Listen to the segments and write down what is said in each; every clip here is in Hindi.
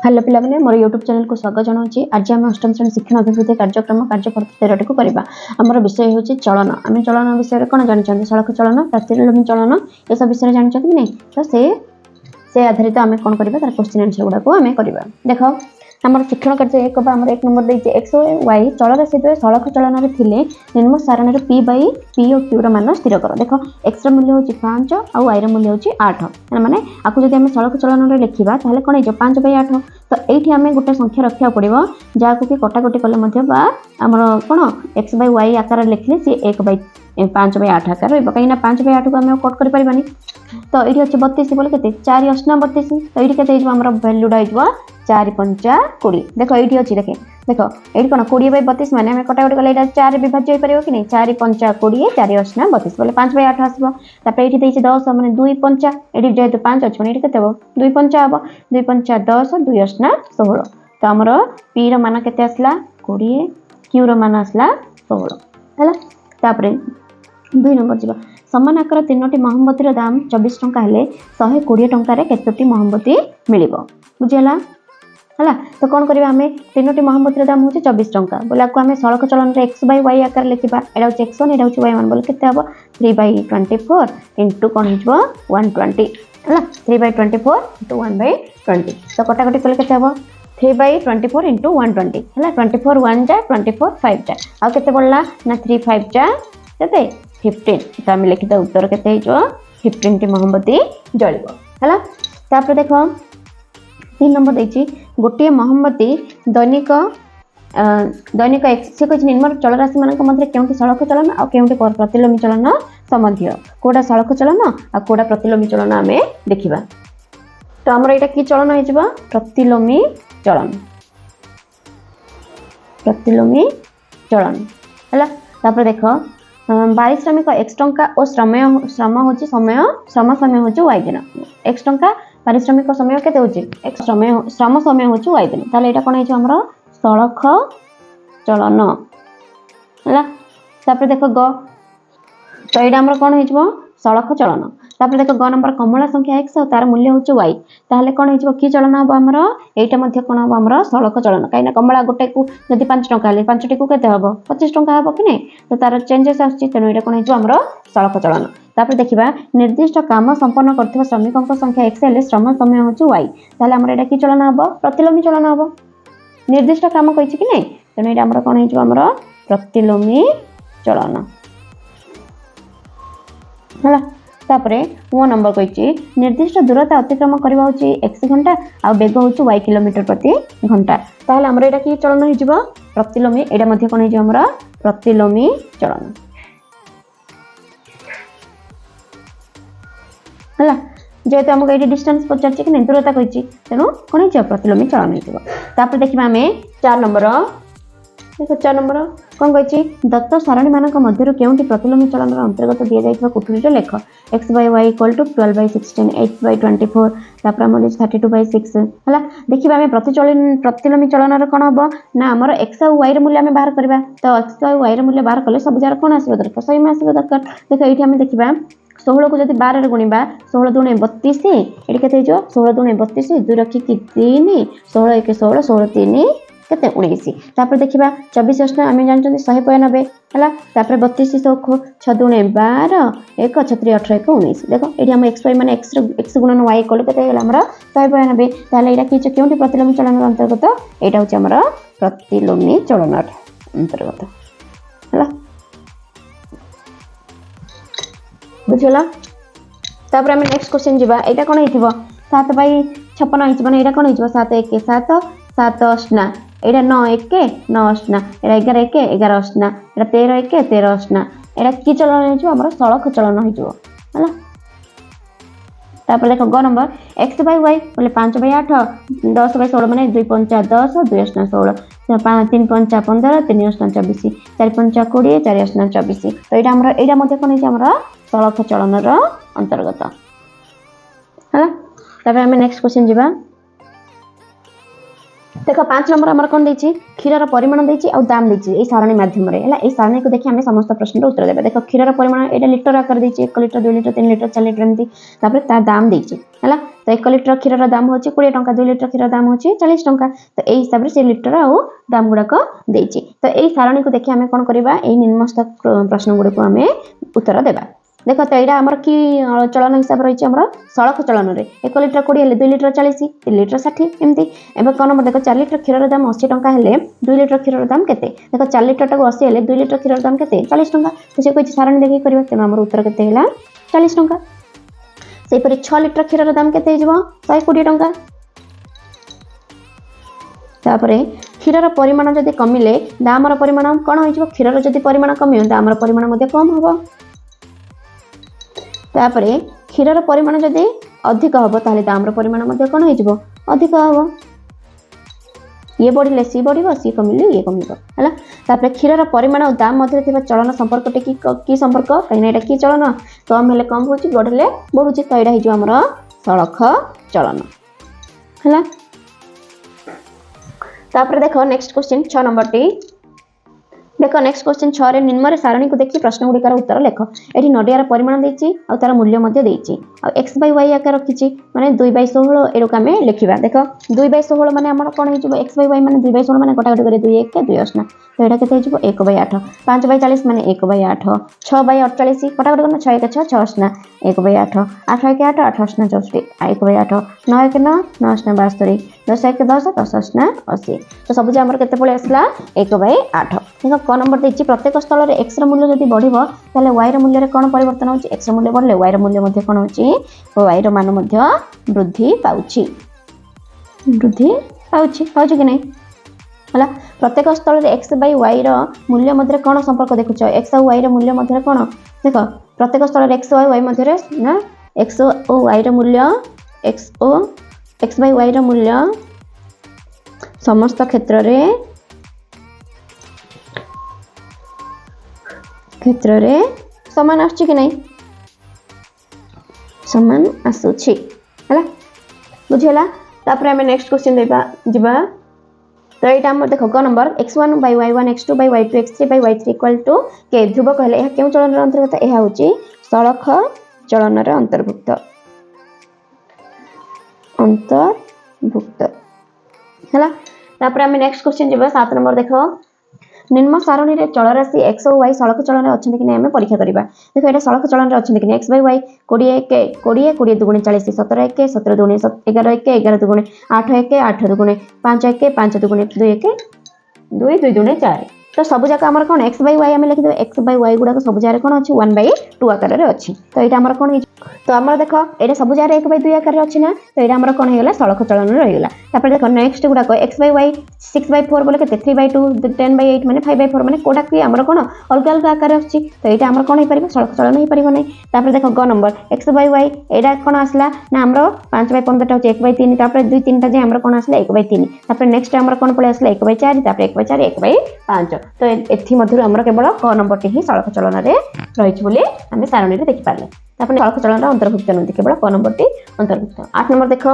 हेलो पिला माने मोर यूट्यूब चैनल को स्वागत जनाऊँगी। आज आम अष्टम श्रेणी शिक्षण अभिवृद्धि कार्यक्रम कार्य 13 को करवा। आमर विषय हूँ चलन। आम चलन विषय कौन जानते सड़क चलन प्रतिलोमी चलन ये सब विषय जानते कि नहीं। तो से आधारित आम कौन करवा तार क्वेश्चन आंसर गुड़ाक आम करवा। देख आम शिक्षण कार्य एक नंबर देती एक्स वाई चल राशि द्वय सड़क चलन में निम्न सारणी पी बै पी और क्यू मान स्थिर कर। देख एक्स मूल्य हूँ 5 और वाई मूल्य हूँ 8 माने आपको जब आम सड़क चलन में लिखा ताहले कौन हो 5 बै 8। तो ये आम गोटे संख्या रखा पड़ो जहाँ कि कटाकटी कले आमर कौन एक्स बै वाई आकार लिखले सी 1 बै 5 बै 8 आकार कहीं 5 बै 8 को आम कट कर पारानी। तो ये अच्छे 32 बोले के 4 8 32। तो ये के भैल्यूटा हो 4 5 20। देख ये अच्छी देखे देख ये कौन 20 बै 32 मैंने आम कटाकटी कले 4 विभाज्य हो पार कि नहीं 4 5 20 4 8 32 बोले 5 बै 8 आसो। ये 10 मैंने 2 5 ये जेहतु 5 अच्छे मैंने ये 2 5 हम 2 5 10 2 8 16। तो आमर पी मान के आसला 20 क्यू मान आसला 16 है। तापर 2 नंबर जी समान आकार 3टी मोहम्बती दाम 24 टंका हेले 120 टंकार केतोटी मोहम्बती मिल बुझीगला है। तो कौन करवा आम 3टी मोहम्बती दाम हूँ 24 टंका बोले आपको आम सड़क चलन एक्स बै वाई आकार लिखा यहाँ हूँ एक्स वन यहाँ हूँ वाई वन बोले के 3 बै 24 इंटू कौन हो 120 है 3 बै 24 इंटू 1 बै 20। तो कटाकटी कले के 3 बै 24 इंटू 120 है 24 1 जा 24 5 जा आउ के पड़ा ना 3 5 जा के 15। तो आम लिखिद उत्तर के 15 टी मोहम्बती जल है। तापर देख 3 नंबर देखिए गोटे मोहम्बती दैनिक दैनिक से कही निम्न चल राशि मान मध्य केउंटी सड़क चलन आ केउंटी प्रतिलोमी चलन संबंधी कोड़ा सड़क चलन आ कोड़ा प्रतिलोमी चलन आम देखा। तो आमर यहाँ कि चलन हो प्रतिलोमी चलन प्रतिलोमी चलन है। तापर देख पारिश्रमिक एक्स टंका और श्रम हूँ श्रम समय हूँ वाई दिन एक्स टंका पारिश्रमिक समय के श्रम समय हूँ वाई दिन। ताले यहाँ कौन हो सड़क चलन है। तापर देख ग तो यहाँ आमर कौन हो सड़क चलन। तापर देख ग नंबर कमला संख्या एक्स और तार मूल्य हूँ वाई ताहले कौन हो कि चलन हम आमर यहाँ कौन हम आमर सड़क चलन कहीं कमला गोटे को जब 5 टंका 5 टी को 25 टंका हम कि नहीं। तो तार चेंजेस आसुची तेणु यहाँ कौन हो आमर सड़क चलन। तापर देखा निर्दिष्ट काम संपन्न कर श्रमिकों संख्या एक्स हेल्ले श्रम समय हूँ वाई ताहले आमर यहाँ कि चलन हम प्रतिलोमी चलन हम निर्दिष्ट काम कही कि नहीं तेणु यहाँ आमर कौन हो आमर प्रतिलोमी चलन है। तापर 1 नंबर कही निर्दिष्ट दूरता अतिक्रम करवा हूँ एक्स घंटा आ बेग हूँ वाई किलोमीटर प्रति घंटा ताहले आमर यहाँ कि चलन हो प्रतिलोमी यहाँ कौन हो आमर प्रतिलोमी चलन है। जेहेतु आमको ये डिस्टेंस पचार कि नहीं दूरता कही तेणु कौन हो प्रतिलोमी चलन हो। तापर देखा आम 4 नंबर देखो 4 नंबर कौन कही दत्त सारणी मान मध्य केउंटी प्रतिलोमी चलन अंतर्गत दि जाइए कुटुरी लेख x by y equal to 12 by 16 8 by 24 तापर आम 32 बै 6 है। देखिए आम प्रतिलोमी चलन कौन हम ना आमर एक्स और वाई मूल्य आम बाहर करवा। तो एक्स और वाई मूल्य बाहर कले सब जार कौन आसो दरकार सही आसो दरकार। देख ये आम देखा 16 को जब 12 गुणा 16 दूणे 32 ये के 16 दूणे 32 2 रखिकी 3 16 1 16 16 3 केते 19। तापर देखा 24 8 आम जानते 192 है। तापर 32 6 दूणे 12 1 36 18 1 19 देख ये आम एक्स वाई मैंने एक्स गुणन वाई कलु के 192 ताहले यहाँ कि क्योंकि प्रतिलोमी चलन अंतर्गत यहाँ हूँ आमर प्रतिलोमी चलन अंतर्गत है बुझला। तापर आम नेक्स्ट क्वेश्चन जावा यहाँ कौन हो 7 बै 56 मैंने यहाँ कौन हो 7 1 7 7 अष्टा यहाँ 9 1 9 अष्टा यहाँ 11 1 11 अष्टा यहाँ 13 1 13 अष्टा यहाँ कि चलन हो आमर सड़क चलन हो है। तापर देख ग नंबर एक्स बै वाई बोले 5 बै 8 10 बै 16 मैंने 2 5 10 2 8 16 3 5 15 3 8 24 4 5 20 4 8 24। तो यहाँ कौन हो आमर सड़क चलन अंतर्गत है। तापर आम नेक्स्ट क्वेश्चन जावा देख 5 नंबर आमर कौन देछि क्षीरर परिमाण देछि और दाम देछि ए सारणी माध्यम रे हला ए सारणी को देखि हमें समस्त प्रश्न उत्तर देबे। देख क्षीरर परिमाण एटा लीटर आकार देछि 1 लीटर 2 लीटर 3 लीटर 4 लीटर एमती तापर ता दाम देछि हला। तो 1 लीटर क्षीरर दाम होछि 20 टंका 2 लीटर क्षीरर दाम होछि 40 टंका। तो ए हिसाब रे से लीटर और दाम गुडा को देछि। तो ए सारणी को देखि हमें कोन करबा ए निम्नस्थ प्रश्न गुडा को हमें उत्तर देबा। देख तो यहाँ आमर कि चलन हिसाब रही सड़क चलन में 1 लीटर 20 हेल्ले 2 लीटर 40 3 लीटर 60 एमती। एवं कौन नंबर देख 4 लीटर क्षीर दाम 80 टंका हेल्ले 2 लीटर क्षीर दाम केते देख 4 लीटर टाक 80 हेल्ले 2 लीटर क्षीर दाम केते 40 टंका। तो से कही सारणी देखिए करेंगे तेना आम उत्तर केते 40 टंका। से 6 लीटर क्षीर दाम केते 120 टंका। तापरे क्षीर परिमाण जदि कमिले दामर परिमाण कौन हो क्षीर जदि परिमाण कम दामर परिमाण कम हम। तापरे क्षीरर परिमाण जदि अधिक हम ताले दामर परिमाण कौन हो अधिक हम। ये बढ़िले सी बढ़ सी कमिले ये कम है। तापरे क्षीरर परिमाण और दाम मध्य थिबा चलन संपर्क की संपर्क कहीं एटा की चलन कम हेले कम होची बढ़िले बढ़ुची। तो एटा हिजो हमर सड़क चलन है। तापरे देखो नेक्स्ट क्वेश्चन 6 नंबर टी देख नेक्स्ट क्वेश्चन 6 रे निम्न रे सारणी को देखि प्रश्न गुड़िकार उत्तर लेख। एठी नडियार परिमाण देछि आ तार मूल्य मध्ये देछि आ x by y आकार रखिछि माने 2/16 एडो कामे लिखिबा। देख 2/16 माने हमर कोन हिजो x by y माने 2/16 माने कटाकटी करे 2 1 के 2 8 तो एटा केते हिजो 1/8 5/40 माने 1/8 6/48 कटाकटी करना 6 1 6 6 8 1/8 8 1 8 8 8 64 1/8 9 1 9 9 8 72 10 1 10 10 8 80 तो सब जे हमर केते पळे आसला 1/8। देखो क नंबर देछि प्रत्येक स्थल रे x र मूल्य जदि बढ़िबो ताले y र मूल्य रे कोन परिवर्तन होछि x र मूल्य बढ़ले y र मूल्य मध्ये कोन होछि y र मान मध्ये वृद्धि पाउछि कि नै हला। प्रत्येक स्थल रे x by y र मूल्य मध्ये कोन संपर्क देखुछ x और y र मूल्य मध्ये कोन देखो प्रत्येक स्थल रे x और y मध्ये रे ना x और y र मूल्य x by y र मूल्य समस्त क्षेत्र रे समान आछि कि नै समान आसुछि हला बुझिला। तापर हम नेक्स्ट क्वेश्चन देबा जिबा। तो एटा हम देखो क number x1 by y1 x2 by y2 x3 by y3 equal to के ध्रुव कहले यह केउ चलन रे अंतर्गत यह होछि सड़क चलन रे अंतर्भुक्त हला। तापर हम नेक्स्ट क्वेश्चन जिबा 7 नंबर देखो निम्न सारणी रे चल राशि x और y सड़क चलन रे अछन कि नै हमें परीक्षा करबा। देखो एटा सड़क चलन रे अछन कि नै x by y 20 20 20 दुगुणे 40 17 1 17 दुगुणे 11 1 11 दुगुणे 8 1 8 दुगुणे 5 1 5 दुगुणे 2 1 2 2 दुगुणे 4 तो सब जाक हमर कोन x by y हमें लिखि दे x by y गुडा को सब जारे कोन अछि 1/2 आकार रे अछि। तो एटा हमर कोन तो हमर देखो एटा सब जारे 1/2 आकार रे अछि ना तो एटा हमर कोन हेगला सड़क चलन रे रहिगला। तापर देखो नेक्स्ट गुडा को x by y 6/4 बोले केते 3/2 10/8 माने 5/4 माने कोडा की हमर कोन अलग अलग आकार रे अछि। तो एटा हमर कोन हे परिबो सड़क चलन हे परिबो नै। तापर देखो ग नंबर x by y एटा कोन आसला ना हमर 5/15 टा होछि 1/3 तापर 2 3 टा जे हमर कोन आसला 1/3 तापर नेक्स्ट हमर कोन पळे आसला 1/4 तापर 1/4 1/5 तो एथि मधुर हमर केवल क नंबर टी ही सड़क चलन रे रहिछ बोली हम सारणी रे देखि पारले। तापर सड़क चलन रे अंतर्भुक्त नथि केवल क नंबर टी अंतर्भुक्त। 8 नंबर देखो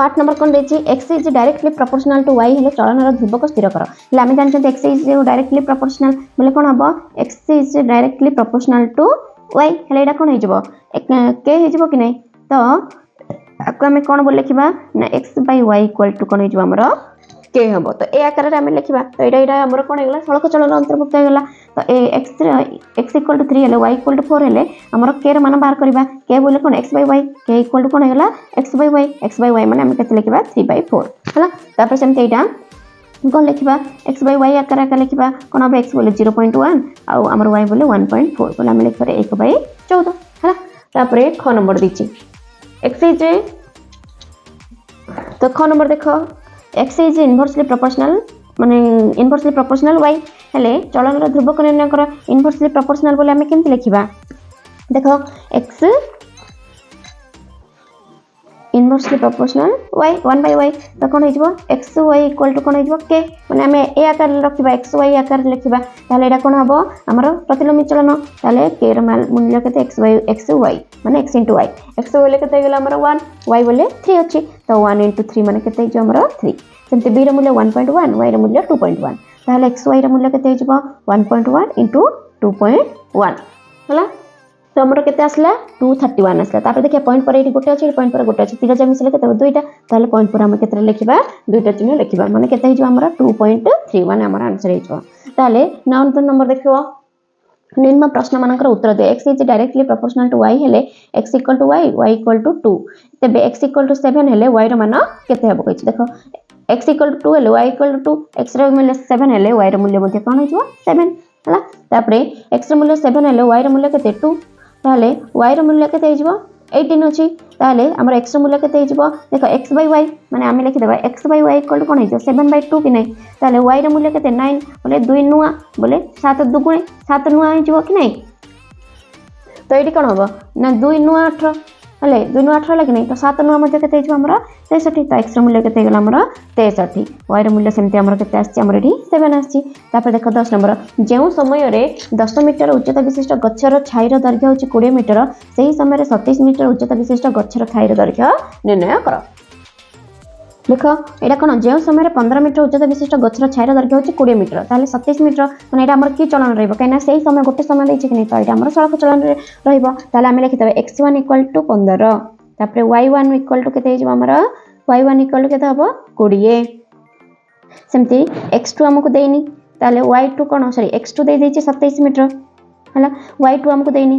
8 नंबर कोन देछि x is directly proportional to y हेले चलन रो ध्रुव को स्थिर कर। ले हम जानछन x इज डायरेक्टली प्रोपोर्शनल बोले कोन हबो x is directly proportional to y हेले एडा कोन हिजबो के हिजबो कि नै। तो आको हम कोन बोल लिखिबा ना x by y equal to कोन हिजबो हमरो के हबो। तो ए आकार रे हम लिखिबा तो एडा हमर कोन हेगला सड़क चलन अंतर्भुक्त हेगला। तो ए x इक्वल टू 3 हेले y इक्वल टू 4 हेले हमर के रे मान बाहर करबा के बोले कोन x by y के इक्वल टू कोन हेगला x by y माने हम केते लिखिबा 3/4 हला। तापर same Etah cone लिखिबा x by y आकार लिखिबा कोन अब x बोले 0.1 आ हमर y बोले 1.4 बोले हम लिख पारे 1/14 हला। तापर ख नंबर दिछि x इज तो ख नंबर देखो x इज इनवर्सली प्रोपोर्शनल माने इनवर्सली प्रोपोर्शनल y हेले चलन रो ध्रुव को निर्णय कर इनवर्सली प्रोपोर्शनल बोले हम केमति लिखिबा। देखो x inversely proportional y 1/y तो कोन हिजबो x y इक्वल टू कोन हिजबो k माने हम ए आकार रखिबा x y आकार लिखिबा ताले एडा कोन हबो हमर प्रतिलोमी चलन ताले k र मूल्य केते x y माने x * y x बोले केते गेला हमर 1 y बोले 3 अछि तो 1 * 3 माने केते हिजो हमर 3 सेमती b ର मूल्य 1.1 y ର मूल्य 2.1 ताहले xy ର मूल्य केते हिजबो 1.1 * 2.1 हला तो हमर केते आसला 231 आसला तापर देखिया पॉइंट पर एठी गोटे अछि पॉइंट पर गोटे अछि तीन जा मिसले केते दुईटा ताहले पॉइंट पर हम केते लिखिबा दुईटा चिन्ह लिखिबा माने केते हिजबो हमर 2.31 हमर आंसर हिजबो ताहले नाउ नंबर देखियो निम्न प्रश्न मानकर उत्तर दे x is directly proportional to y हेले x equal to y y equal to 2 तबे x इक्वल टू 7 हेले y रो मान केते हेबो कहछि देखो x इक्वल टू 2 हेले y इक्वल टू 2 x रो मूल्य 7 हेले y रो मूल्य मध्ये कोन हिजो 7 हला तापरे x रो मूल्य 7 हेले y रो मूल्य केते 2 ताले y रो मूल्य केते हिजबो 18 अछि ताले हमर x रो मूल्य केते हिजबो देखो x by y माने आमे लिखि देबा x by y equal to कोन हिजो 7/2 कि नै ताले y रो मूल्य केते 9 बोले 2 नुआ बोले 7 दुगुणे 7 नुआ हिजबो कि नै तो एठी कोन होबो ना 2 नुआ 18 हले 2 नुआ 18 लागि नै तो 7 नुआ मध्ये केते हिजबो हमरा 63 तो x रो मूल्य केते गेला हमरा 63 y रो मूल्य सेमते हमरा केते आछि हमरा एठी 7 आछि तापर देखो 10 नंबर जेउ समय रे 10 मीटर उच्चता विशिष्ट गच्छर छाईर दैर्घ्य होछि 20 मीटर सेही समय रे 27 मीटर उच्चता विशिष्ट गच्छर छाईर दैर्घ्य निर्णय कर देखो एटा कोन जेउ समय रे 15 मीटर उच्चता विशिष्ट गच्छर छाईर दैर्घ्य होछि 20 मीटर ताले 27 मीटर माने एटा हमर की चलन रहइबो कहिना सेही समय गोटे समय दैछि कि नै तो एटा हमर सड़क चलन रे रहइबो ताले हम लिखि देबे x1 = 15 तापर y1 = केते हिजबो हमर y1 = केते हबो 20 सेमती x2 हमकु देइनी ताले y2 कोन सॉरी x2 दे दैछि 27 मीटर हला y2 हमकु देइनी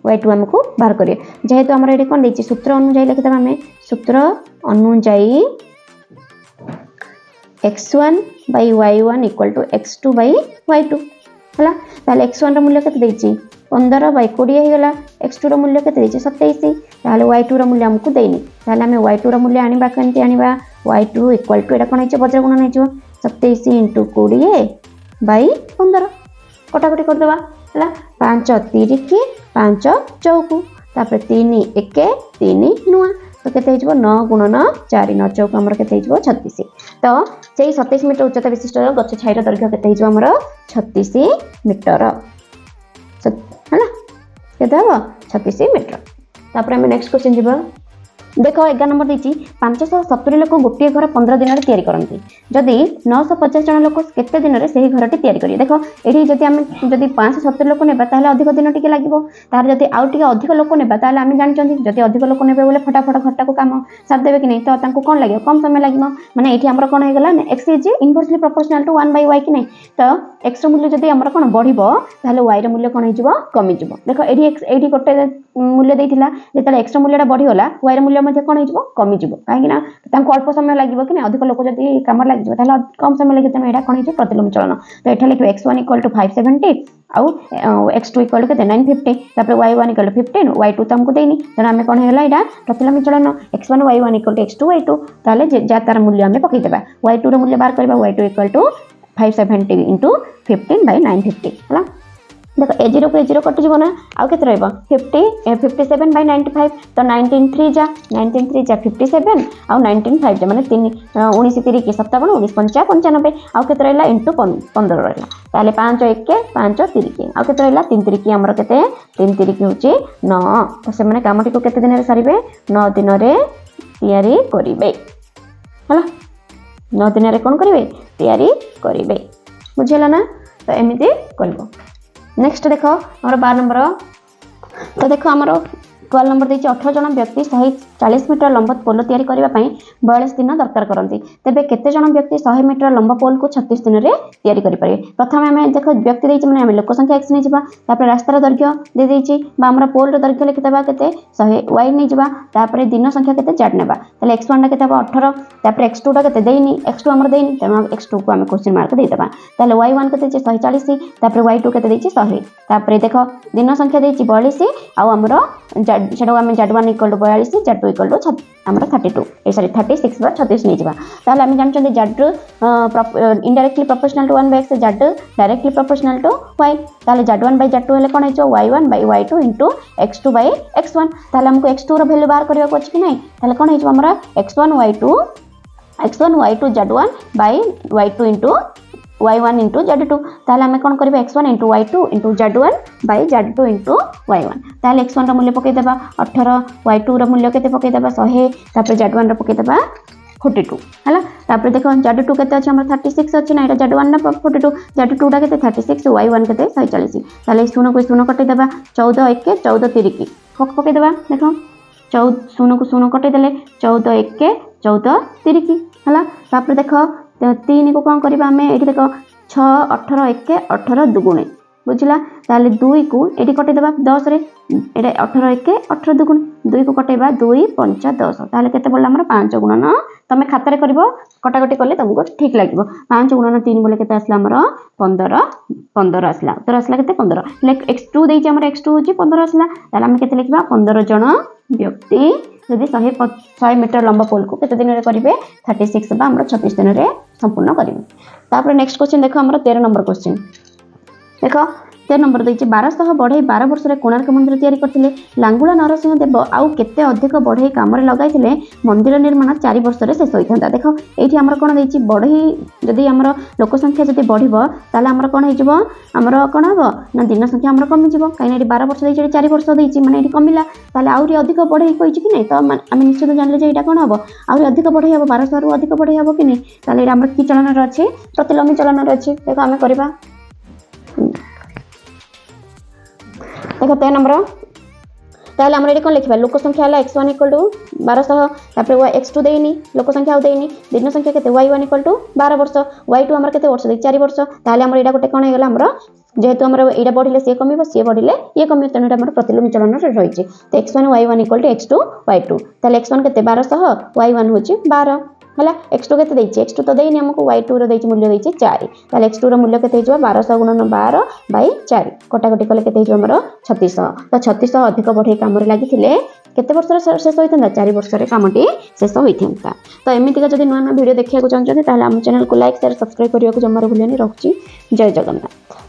y2 हमकु बाहर करिए जेहेतु हमर एडी कोन दैछि सूत्र अनुसार लिखि देबा हमें सूत्र अनुसार x1 by y1 = x2 by y2 हला ताले x1 रो मूल्य केते दैछि 15 by 20 हे गेला x2 रो मूल्य केते दैछि 27 ताले y2 रो मूल्य हमकु देइनी ताले हमें y2 रो मूल्य आनिबा केनते आनिबा y2 = एटा कोन हिजो वज्र गुणन हिजो 27 * 20 by 15 कटाकटी कर देबा हला 5 3 की 5 चौकु तापर 3 1 3 नुआ तो केते हिजबो 9 * 4 9 चौक हमर केते हिजबो 36 तो सेही 27 मीटर उच्चता विशिष्ट गच्छ छाईर दैर्घ्य केते हिजबो हमर 36 मीटर हला केते हबो 36 मीटर तापर हम नेक्स्ट क्वेश्चन जिबो देखो 11 नंबर देछि 570 लोक गोटे घर 15 दिन रे तयारी करंती जदी 950 जन लोक केते दिन रे सेही घरटी तयारी करी देखो एठी जदी हम जदी 570 लोक नेबा ताले अधिक दिन टिके लागिबो तार जदी आउ टिके अधिक लोक नेबा ताले हम जानि चंदी जदी अधिक लोक नेबे बोले फटाफट घरटा को काम साथ देबे कि नै तो तांको कोन लागियो कम समय लागिबो माने एठी हमर कोन हे गेला x is inversely proportional to 1 by y कि नै तो x रो मूल्य जदी हमर कोन बढ़िबो ताले y रो मूल्य कोन हिजबो कमी जिवो देखो एठी x एठी गोटे मूल्य देथिला जेतले x रो मूल्यटा बढ़ी होला y रो मूल्य मध्ये कोन हिजबो कमी जिवो काहे ना तांको अल्प समय लागिबो कि नै अधिक लोक जदी काम लागि जिवो ताले कम समय लागि तने एटा कोन हिजो प्रतिलोम चलन तो एठा लिखो x1 = 570 आउ x2 = केते 950 तापर y1 = 15 y2 त हमको देइनी तने हमें कोन हेला एटा प्रतिलोम चलन x1 y1 = x2 y2 ताले जा तार मूल्य हमें पकई देबा y2 रो मूल्य बाहर करबा y2 = 570 * 15 by 950 हला देखो a0 को a0 कट जीवो ना आउ केते रहबो 57 by 95 तो 19 3 जा 57 आउ 19 5 जा माने 3 19 3 की 57 19 5 95 आउ केते रहला * 15 रहला ताले 5 1 5 3 की आउ केते रहला 3 3 की हमर केते 3 3 की होची 9 तो से माने कामटी को केते दिन रे सारिबे 9 दिन रे तयारी करिवे हला 9 दिन रे कोन करिवे तयारी करिवे बुझिला ना तो एमिति करबो नेक्स्ट देखो हमर 12 नंबर तो देखो हमर 12 नंबर देछि 18 जन व्यक्ति 140 मीटर लंब पोल तयारी करिबा पई 42 दिन दरकार करंती तबे केते जन व्यक्ति 100 मीटर लंब पोल को 36 दिन रे तयारी करि पारे प्रथम हम देखो व्यक्ति देछि माने हम लोक संख्या x नै जिबा तापर रास्तार दैर्घ्य दे देछि बा हमरा पोल रो दैर्घ्य लिखि देबा केते 100 y नै जिबा तापर दिन संख्या केते 4 नेबा तले x1 टा केते 18 तापर x2 टा केते देइनी x2 हमर देइनी तनो x2 को हम क्वेश्चन मार्क दे देबा तले y1 केते 140 तापर y2 केते देछि 100 तापर देखो दिन संख्या देछि 42 आ हमरो सेडो हम z1 = 42 z2 = हमरा 32 ए सॉरी 36 / 36 नै जिबा ताले हम जान चंदी z indirectly proportional to 1 by x z directly proportional to y ताले z1 by z2 हेले कोन हिजो y1 by y2 * x2 by x1 ताले हमको x2 रो वैल्यू बाहर करिया को अछि कि नै ताले कोन हिजो हमरा x1 y2 z1 by y2 y1 into z2 ताले हमें कोन करबे x1 into y2 into z1 by z2 into y1 ताले x1 रो मूल्य पके देबा 18 y2 रो मूल्य केते पके देबा 100 तापर z1 रो पके देबा 42 है। तापर देख Z2 के अच्छे 36 अच्छी ना Z1 ना 42 Z2 टा के 36 Y1 के 140 ताले शून को शून कटेदेबा 14 1 14 तिरिकी पकईदेवा देख 14 शून को शून कटेदेले 14 1 14 तिरिकी है। तापर देख 3 को कौन करवा आम ये देख 6 18 1 18 दुगुणे बुझला ताले 2 को ये कटेदेवा 10 रे ये 18 1 18 दुगुणे 2 को कटेबा 2 5 10 ताले केते पड़ला हमर 5 गुणन तमे खातारे करबो कटाकटी करले तुमको ठीक लागिबो 5 गुणन 3 बोले केते आसला हमर 15 15 आसला उत्तर आसला केते 15 लाइक x2 देइछि हमर x2 होछि 15 आसला ताले हम केते लिखबा 15 जण व्यक्ति यदि 100 मीटर लंबा पोल को केते दिन रे करिवे 36 बा हमर 36 दिन रे संपूर्ण करिवे। तापर नेक्स्ट क्वेश्चन देखो हमर 13 नंबर क्वेश्चन देख 13 नंबर देखिए 1200 बढ़ई 12 वर्ष कोणार्क मंदिर तैयारी करथिले लांगुला नरसिंह देव आउ केते अधिक बढ़ई काम रे लगाइथिले मंदिर निर्माण 4 वर्ष रे शेष होइथंदा। देखो एठी हमर कोन देछि बढ़ई जदि हमर लोक संख्या जदि बढ़िबो ताले हमर कोन हे जिवो हमर कोन हबो ना दिन संख्या हमर कमी जिवो काइना एठी 12 वर्ष देछि 4 वर्ष देछि माने एठी कमिला ताले आउरी अधिक बढ़ई कहिछि कि नै तो हम निश्चित जानले जे एटा कोन हबो आउरी अधिक बढ़ई हबो 1200 रु अधिक बढ़ई हबो कि नै ताले हमर की चलन रे अछि प्रतिलोमी चलन रे अछि। देखो हम करबा देखो 13 नंबर ताले हमर एडी कोन लिखबा लोक संख्या हला x1 = 1200 तापर x2 देइनी लोक संख्या देइनी दिन संख्या केते y1 = 12 वर्ष y2 हमर केते वर्ष दे 4 वर्ष ताले हमर एडा गोटे कोन हेगला हमर जेहेतु हमर एडा बढ़िले से कमिबो से बढ़िले ये कमिबो तने हमर प्रतिलोमी चलन रे रहिछि तो x1 y1 = x2 y2 ताले x1 केते 1200 y1 होछि 12 हला x2 केते देछि x2 तो देइनी हमको y2 रो देछि मूल्य देछि 4 ताले x2 रो मूल्य केते हिजो 1200 * 12 / 4 कटाकटी कले केते हिजो हमर 3600 तो 3600 अधिक बढ़ई काम रे लागिथिले केते वर्ष रे शेष होइथंदा 4 वर्ष रे कामटी शेष होइथंदा। तो एमिति का जदि नया वीडियो देखिया को चाहछन ताले हम चैनल को लाइक शेयर सब्सक्राइब करिया को जमारो भूलियनी रखछि। जय जगन्नाथ।